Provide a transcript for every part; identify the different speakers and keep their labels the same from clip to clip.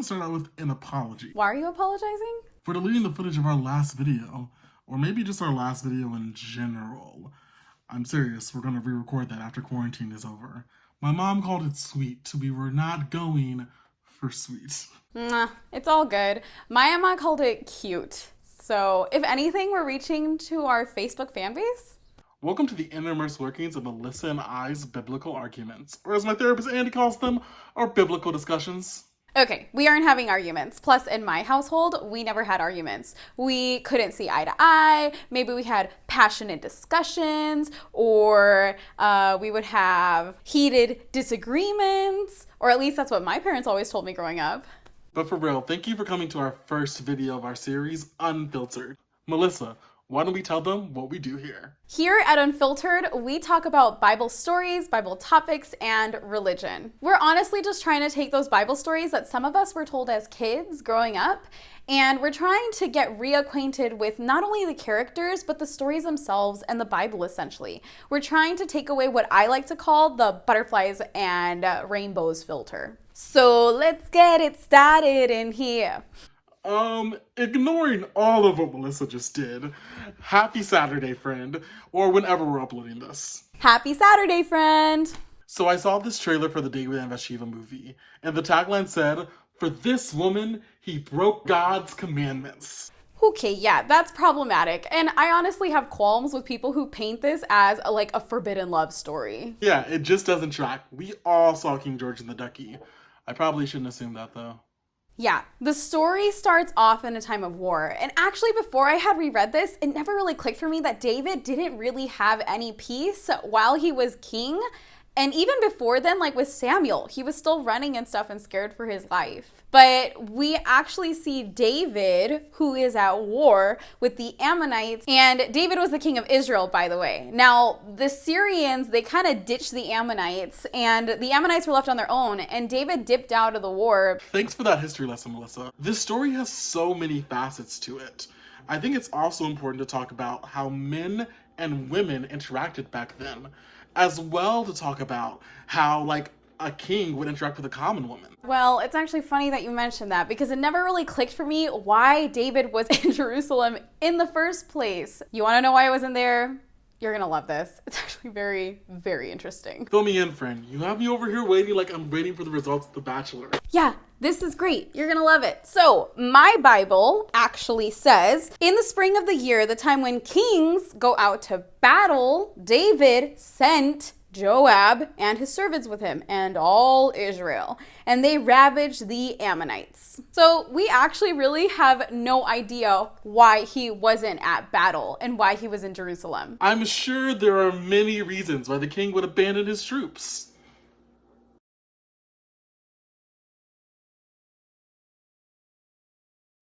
Speaker 1: start out with an apology.
Speaker 2: Why are you apologizing?
Speaker 1: For deleting the footage of our last video, or maybe just our last video in general. I'm serious, we're gonna re-record that after quarantine is over. My mom called it sweet. We were not going for sweet.
Speaker 2: Nah, it's all good. My Emma called it cute. So if anything, we're reaching to our Facebook fan base.
Speaker 1: Welcome to the innermost workings of Melissa and I's biblical arguments, or as my therapist Andy calls them, our biblical discussions.
Speaker 2: Okay, we aren't having arguments. Plus, in my household, we never had arguments. We couldn't see eye to eye. Maybe we had passionate discussions, or we would have heated disagreements, or at least that's what my parents always told me growing up.
Speaker 1: But for real, thank you for coming to our first video of our series, Unfiltered. Melissa, why don't we tell them what we do here?
Speaker 2: Here at Unfiltered, we talk about Bible stories, Bible topics, and religion. We're honestly just trying to take those Bible stories that some of us were told as kids growing up, and we're trying to get reacquainted with not only the characters, but the stories themselves and the Bible, essentially. We're trying to take away what I like to call the butterflies and rainbows filter. So let's get it started in here.
Speaker 1: Ignoring all of what Melissa just did, happy Saturday, friend, or whenever we're uploading this.
Speaker 2: Happy Saturday, friend!
Speaker 1: So I saw this trailer for the David and Bathsheba movie, and the tagline said, "For this woman, he broke God's commandments."
Speaker 2: Okay, yeah, that's problematic. And I honestly have qualms with people who paint this as a forbidden love story.
Speaker 1: Yeah, it just doesn't track. We all saw King George and the Ducky. I probably shouldn't assume that, though.
Speaker 2: Yeah, the story starts off in a time of war. And actually, before I had reread this, it never really clicked for me that David didn't really have any peace while he was king. And even before then, like with Samuel, he was still running and stuff and scared for his life. But we actually see David, who is at war with the Ammonites. And David was the king of Israel, by the way. Now, the Syrians, they kind of ditched the Ammonites, and the Ammonites were left on their own, and David dipped out of the war.
Speaker 1: Thanks for that history lesson, Melissa. This story has so many facets to it. I think it's also important to talk about how men and women interacted back then, as well to talk about how, a king would interact with a common woman.
Speaker 2: Well, it's actually funny that you mentioned that because it never really clicked for me why David was in Jerusalem in the first place. You want to know why I wasn't there? You're gonna love this. It's actually very, very interesting.
Speaker 1: Fill me in, friend. You have me over here waiting like I'm waiting for the results of The Bachelor.
Speaker 2: Yeah, this is great. You're gonna love it. So, my Bible actually says, in the spring of the year, the time when kings go out to battle, David sent Joab and his servants with him and all Israel, and they ravaged the Ammonites. So we actually really have no idea why he wasn't at battle and why he was in Jerusalem.
Speaker 1: I'm sure there are many reasons why the king would abandon his troops.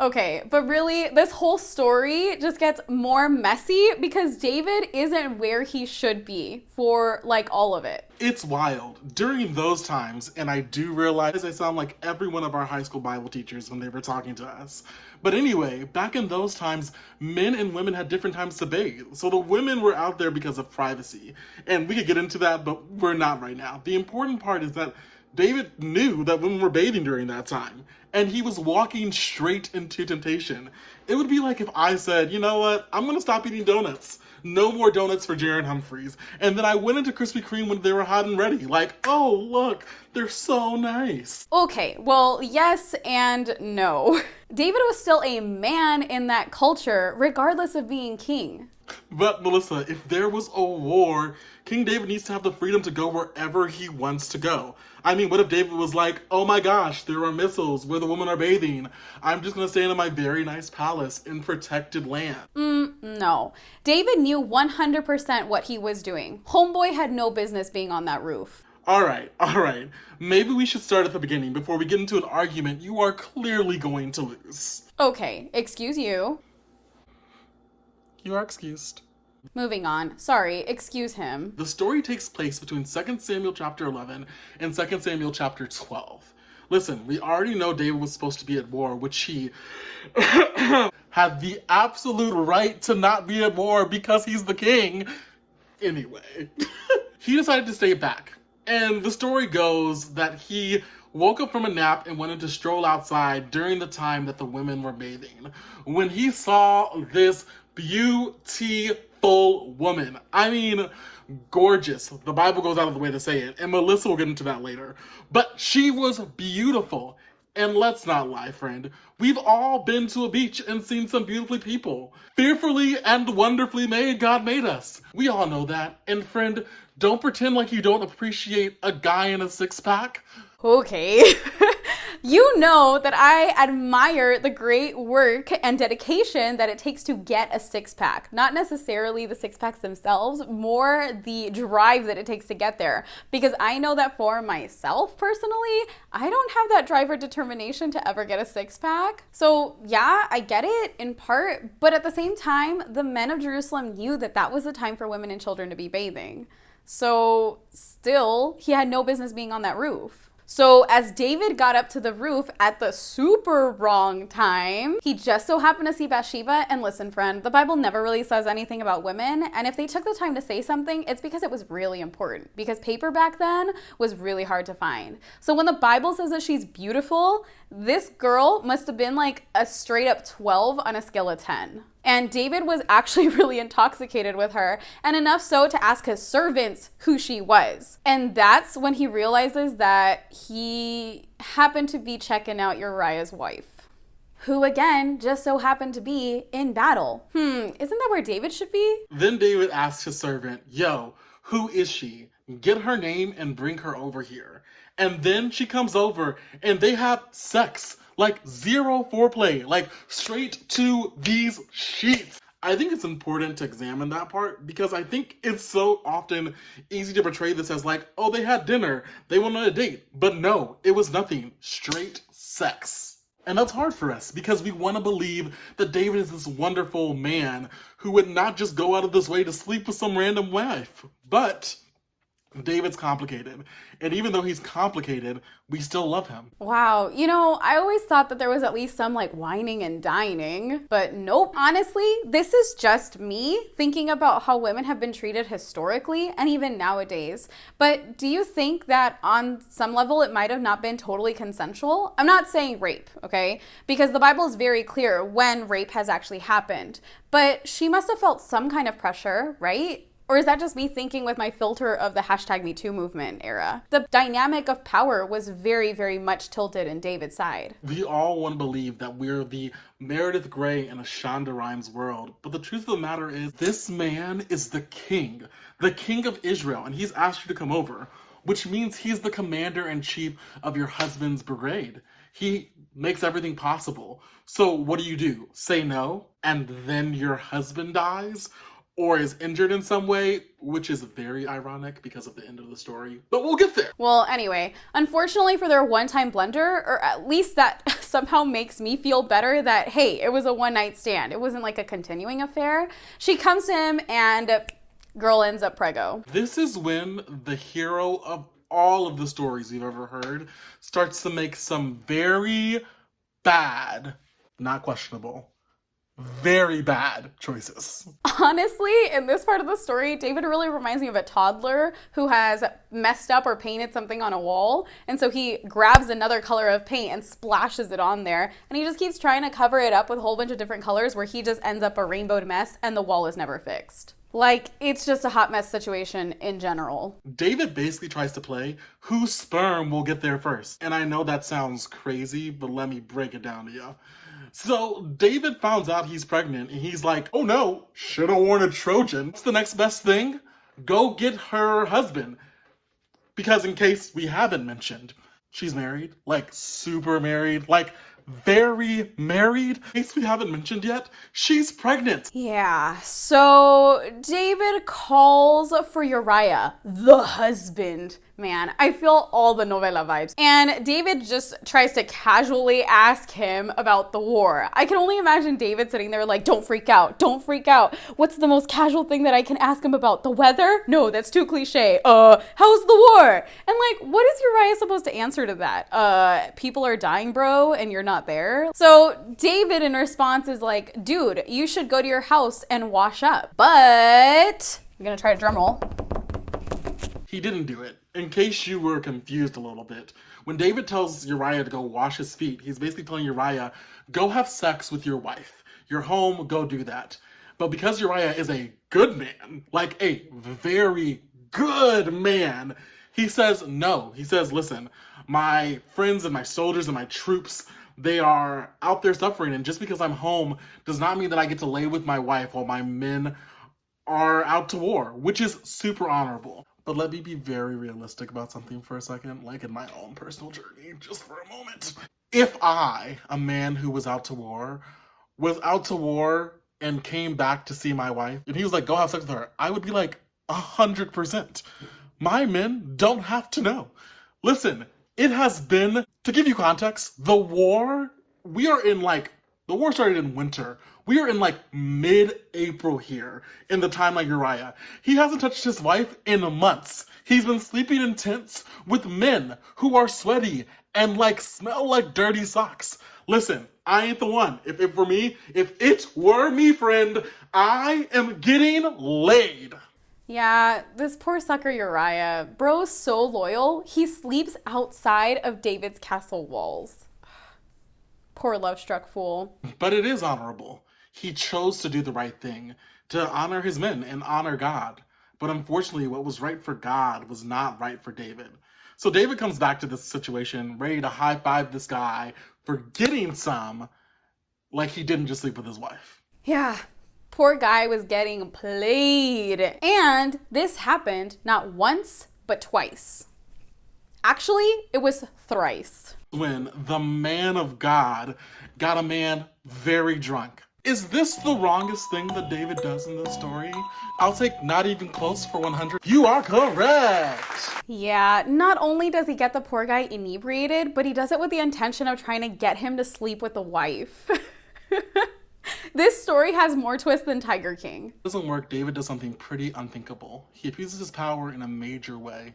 Speaker 2: Okay, but really, this whole story just gets more messy because David isn't where he should be for, all of it.
Speaker 1: It's wild. During those times, and I do realize I sound like every one of our high school Bible teachers when they were talking to us. But anyway, back in those times, men and women had different times to bathe. So the women were out there because of privacy. And we could get into that, but we're not right now. The important part is that David knew that women were bathing during that time, and he was walking straight into temptation. It would be like if I said, you know what, I'm gonna stop eating donuts. No more donuts for Jaren Humphreys. And then I went into Krispy Kreme when they were hot and ready. Oh, look, they're so nice.
Speaker 2: Okay, well, yes and no. David was still a man in that culture, regardless of being king.
Speaker 1: But Melissa, if there was a war, King David needs to have the freedom to go wherever he wants to go. I mean, what if David was like, oh my gosh, there are missiles where the women are bathing. I'm just gonna stay in my very nice palace in protected land.
Speaker 2: No. David knew 100% what he was doing. Homeboy had no business being on that roof.
Speaker 1: All right. Maybe we should start at the beginning before we get into an argument you are clearly going to lose.
Speaker 2: Okay, excuse you.
Speaker 1: You are excused.
Speaker 2: Moving on. Sorry, excuse him.
Speaker 1: The story takes place between 2 Samuel chapter 11 and 2 Samuel chapter 12. Listen, we already know David was supposed to be at war, which he had the absolute right to not be at war because he's the king. Anyway, he decided to stay back. And the story goes that he woke up from a nap and wanted to stroll outside during the time that the women were bathing, when he saw this beautiful woman. I mean, gorgeous. The Bible goes out of the way to say it, and Melissa will get into that later. But she was beautiful. And let's not lie, friend. We've all been to a beach and seen some beautiful people. Fearfully and wonderfully made, God made us. We all know that. And friend, don't pretend like you don't appreciate a guy in a six-pack.
Speaker 2: Okay. You know that I admire the great work and dedication that it takes to get a six-pack. Not necessarily the six-packs themselves, more the drive that it takes to get there. Because I know that for myself personally, I don't have that drive or determination to ever get a six-pack. So yeah, I get it in part, but at the same time, the men of Jerusalem knew that that was the time for women and children to be bathing. So still, he had no business being on that roof. So as David got up to the roof at the super wrong time, he just so happened to see Bathsheba. And listen, friend, the Bible never really says anything about women. And if they took the time to say something, it's because it was really important. Because paper back then was really hard to find. So when the Bible says that she's beautiful, this girl must have been like a straight up 12 on a scale of 10. And David was actually really intoxicated with her, and enough so to ask his servants who she was. And that's when he realizes that he happened to be checking out Uriah's wife, who again just so happened to be in battle. Isn't that where David should be?
Speaker 1: Then David asked his servant, yo, who is she? Get her name and bring her over here. And then she comes over and they have sex. Like zero foreplay, like straight to these sheets. I think it's important to examine that part because I think it's so often easy to portray this as like, oh, they had dinner, they went on a date. But no, it was nothing, straight sex. And that's hard for us because we want to believe that David is this wonderful man who would not just go out of this way to sleep with some random wife. But David's complicated. And even though he's complicated, we still love him.
Speaker 2: Wow. You know, I always thought that there was at least some like whining and dining, but nope. Honestly, this is just me thinking about how women have been treated historically and even nowadays. But do you think that on some level it might have not been totally consensual? I'm not saying rape, okay? Because the Bible is very clear when rape has actually happened. But she must have felt some kind of pressure, right? Or is that just me thinking with my filter of the #MeToo movement era? The dynamic of power was very, very much tilted in David's side.
Speaker 1: We all want to believe that we're the Meredith Grey in a Shonda Rhimes world. But the truth of the matter is, this man is the king of Israel, and he's asked you to come over, which means he's the commander-in-chief of your husband's brigade. He makes everything possible. So what do? Say no, and then your husband dies? Or is injured in some way, which is very ironic because of the end of the story. But we'll get there.
Speaker 2: Well, anyway, unfortunately for their one-time blunder, or at least that somehow makes me feel better that, hey, it was a one-night stand. It wasn't like a continuing affair. She comes to him and girl ends up preggo.
Speaker 1: This is when the hero of all of the stories we've ever heard starts to make some very bad, not questionable, very bad choices.
Speaker 2: Honestly, in this part of the story, David really reminds me of a toddler who has messed up or painted something on a wall. And so he grabs another color of paint and splashes it on there. And he just keeps trying to cover it up with a whole bunch of different colors where he just ends up a rainbowed mess and the wall is never fixed. Like, it's just a hot mess situation in general.
Speaker 1: David basically tries to play whose sperm will get there first. And I know that sounds crazy, but let me break it down to you. So David finds out he's pregnant and he's like, oh no, should have worn a Trojan. What's the next best thing? Go get her husband. Because in case we haven't mentioned, she's married, like super married, like very married. In case we haven't mentioned yet, she's pregnant.
Speaker 2: Yeah, so David calls for Uriah, the husband. Man, I feel all the novela vibes. And David just tries to casually ask him about the war. I can only imagine David sitting there like, don't freak out, don't freak out. What's the most casual thing that I can ask him about? The weather? No, that's too cliche. How's the war? And like, what is Uriah supposed to answer to that? People are dying, bro, and you're not there. So David in response is like, dude, you should go to your house and wash up. But I'm gonna try to drum roll.
Speaker 1: He didn't do it. In case you were confused a little bit, when David tells Uriah to go wash his feet, he's basically telling Uriah, go have sex with your wife. You're home, go do that. But because Uriah is a good man, like a very good man, he says no. He says, listen, my friends and my soldiers and my troops, they are out there suffering, and just because I'm home does not mean that I get to lay with my wife while my men are out to war, which is super honorable. But let me be very realistic about something for a second, like in my own personal journey, just for a moment. If I, a man who was out to war and came back to see my wife, and he was like, go have sex with her, I would be like, 100%. My men don't have to know. Listen, it has been, to give you context, the war started in winter. We are in like mid-April here in the time like Uriah. He hasn't touched his wife in months. He's been sleeping in tents with men who are sweaty and like smell like dirty socks. Listen, I ain't the one. If it were me, friend, I am getting laid.
Speaker 2: Yeah, this poor sucker Uriah. Bro's so loyal, he sleeps outside of David's castle walls. Poor love-struck fool.
Speaker 1: But it is honorable. He chose to do the right thing, to honor his men and honor God. But unfortunately, what was right for God was not right for David. So David comes back to this situation, ready to high-five this guy for getting some, like he didn't just sleep with his wife.
Speaker 2: Yeah, poor guy was getting played. And this happened not once, but twice. Actually, it was thrice.
Speaker 1: When the man of God got a man very drunk. Is this the wrongest thing that David does in this story? I'll take not even close for 100. You are correct!
Speaker 2: Yeah, not only does he get the poor guy inebriated, but he does it with the intention of trying to get him to sleep with the wife. This story has more twists than Tiger King.
Speaker 1: It doesn't work. David does something pretty unthinkable. He abuses his power in a major way.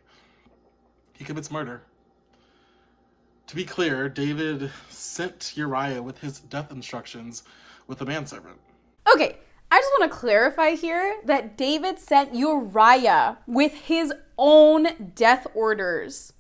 Speaker 1: He commits murder. To be clear, David sent Uriah with his death instructions with the manservant.
Speaker 2: Okay, I just want to clarify here that David sent Uriah with his own death orders.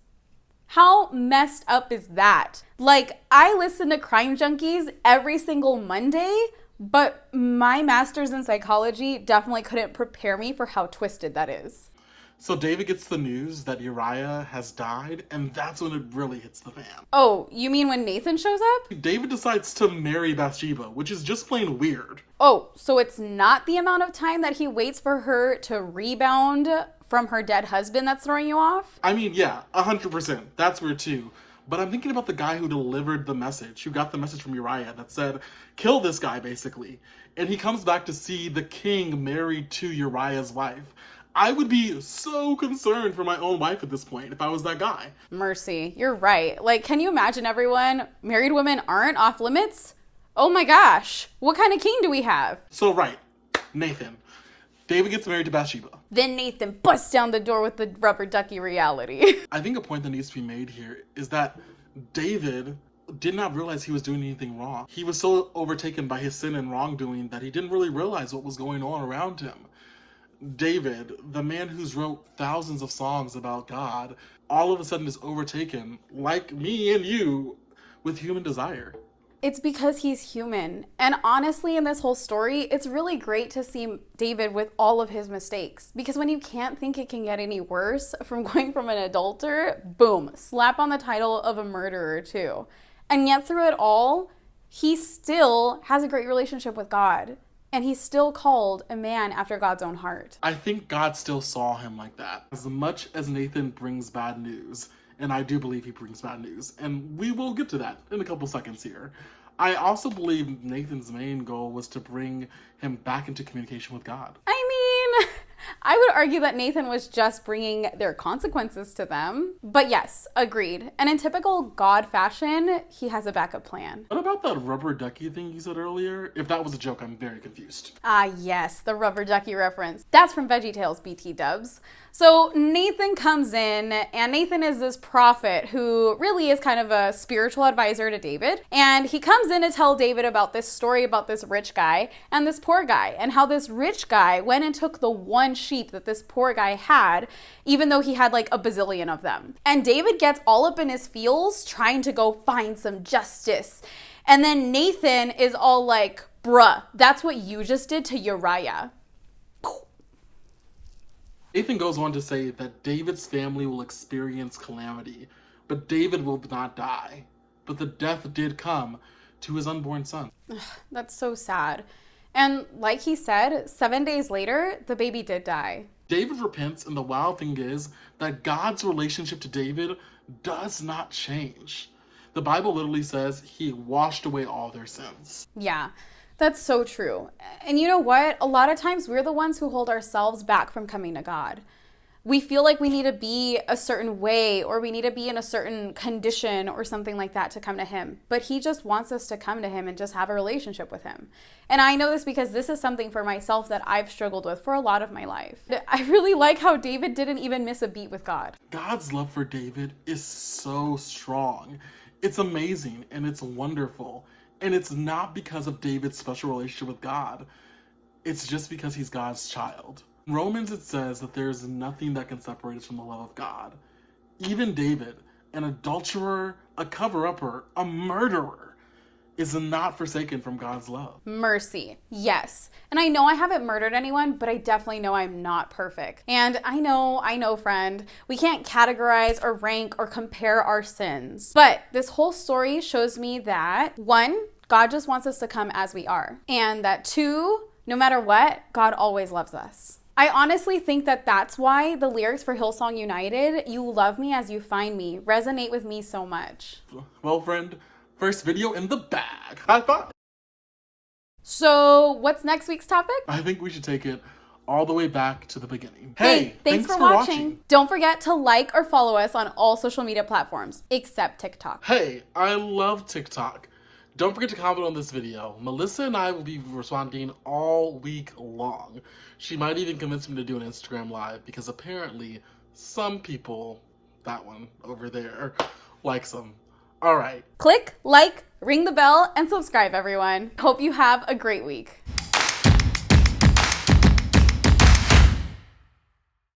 Speaker 2: How messed up is that? Like, I listen to Crime Junkies every single Monday, but my master's in psychology definitely couldn't prepare me for how twisted that is.
Speaker 1: So David gets the news that Uriah has died, and that's when it really hits the fan.
Speaker 2: Oh, you mean when Nathan shows up?
Speaker 1: David decides to marry Bathsheba, which is just plain weird.
Speaker 2: Oh, so it's not the amount of time that he waits for her to rebound from her dead husband that's throwing you off?
Speaker 1: I mean, yeah, 100%. That's weird too. But I'm thinking about the guy who delivered the message, who got the message from Uriah that said, kill this guy, basically. And he comes back to see the king married to Uriah's wife. I would be so concerned for my own wife at this point if I was that guy.
Speaker 2: Mercy, you're right. Like, can you imagine everyone? Married women aren't off limits? Oh my gosh, what kind of king do we have?
Speaker 1: So right, Nathan. David gets married to Bathsheba.
Speaker 2: Then Nathan busts down the door with the rubber ducky reality.
Speaker 1: I think a point that needs to be made here is that David did not realize he was doing anything wrong. He was so overtaken by his sin and wrongdoing that he didn't really realize what was going on around him. David, the man who's wrote thousands of songs about God, all of a sudden is overtaken, like me and you, with human desire.
Speaker 2: It's because he's human. And honestly, in this whole story, it's really great to see David with all of his mistakes. Because when you can't think it can get any worse from going from an adulterer, boom, slap on the title of a murderer too. And yet through it all, he still has a great relationship with God. And he's still called a man after God's own heart.
Speaker 1: I think God still saw him like that. As much as Nathan brings bad news, and I do believe he brings bad news, and we will get to that in a couple seconds here, I also believe Nathan's main goal was to bring him back into communication with God.
Speaker 2: I mean, I would argue that Nathan was just bringing their consequences to them. But yes, agreed. And in typical God fashion, he has a backup plan.
Speaker 1: What about that rubber ducky thing you said earlier? If that was a joke, I'm very confused.
Speaker 2: Ah, yes, the rubber ducky reference. That's from VeggieTales BT dubs. So Nathan comes in, and Nathan is this prophet who really is kind of a spiritual advisor to David. And he comes in to tell David about this story about this rich guy and this poor guy, and how this rich guy went and took the one sheep sheep that this poor guy had, even though he had like a bazillion of them. And David gets all up in his feels trying to go find some justice. And then Nathan is all like, bruh, that's what you just did to Uriah.
Speaker 1: Nathan goes on to say that David's family will experience calamity, but David will not die. But the death did come to his unborn son.
Speaker 2: That's so sad. And like he said, 7 days later, the baby did die.
Speaker 1: David repents, and the wild thing is that God's relationship to David does not change. The Bible literally says he washed away all their sins.
Speaker 2: Yeah, that's so true. And you know what? A lot of times we're the ones who hold ourselves back from coming to God. We feel like we need to be a certain way, or we need to be in a certain condition or something like that to come to him. But he just wants us to come to him and just have a relationship with him. And I know this because this is something for myself that I've struggled with for a lot of my life. I really like how David didn't even miss a beat with God.
Speaker 1: God's love for David is so strong. It's amazing and it's wonderful. And it's not because of David's special relationship with God. It's just because he's God's child. In Romans, it says that there is nothing that can separate us from the love of God. Even David, an adulterer, a cover-upper, a murderer, is not forsaken from God's love.
Speaker 2: Mercy, yes. And I know I haven't murdered anyone, but I definitely know I'm not perfect. And I know, friend, we can't categorize or rank or compare our sins. But this whole story shows me that, 1, God just wants us to come as we are. And that 2, no matter what, God always loves us. I honestly think that that's why the lyrics for Hillsong United, "You love me as you find me," resonate with me so much.
Speaker 1: Well, friend, first video in the bag. High five.
Speaker 2: So what's next week's topic?
Speaker 1: I think we should take it all the way back to the beginning.
Speaker 2: Hey, thanks for watching. Don't forget to like or follow us on all social media platforms, except TikTok.
Speaker 1: Hey, I love TikTok. Don't forget to comment on this video. Melissa and I will be responding all week long. She might even convince me to do an Instagram live because apparently some people, that one over there, likes them. All right.
Speaker 2: Click, like, ring the bell, and subscribe, everyone. Hope you have a great week.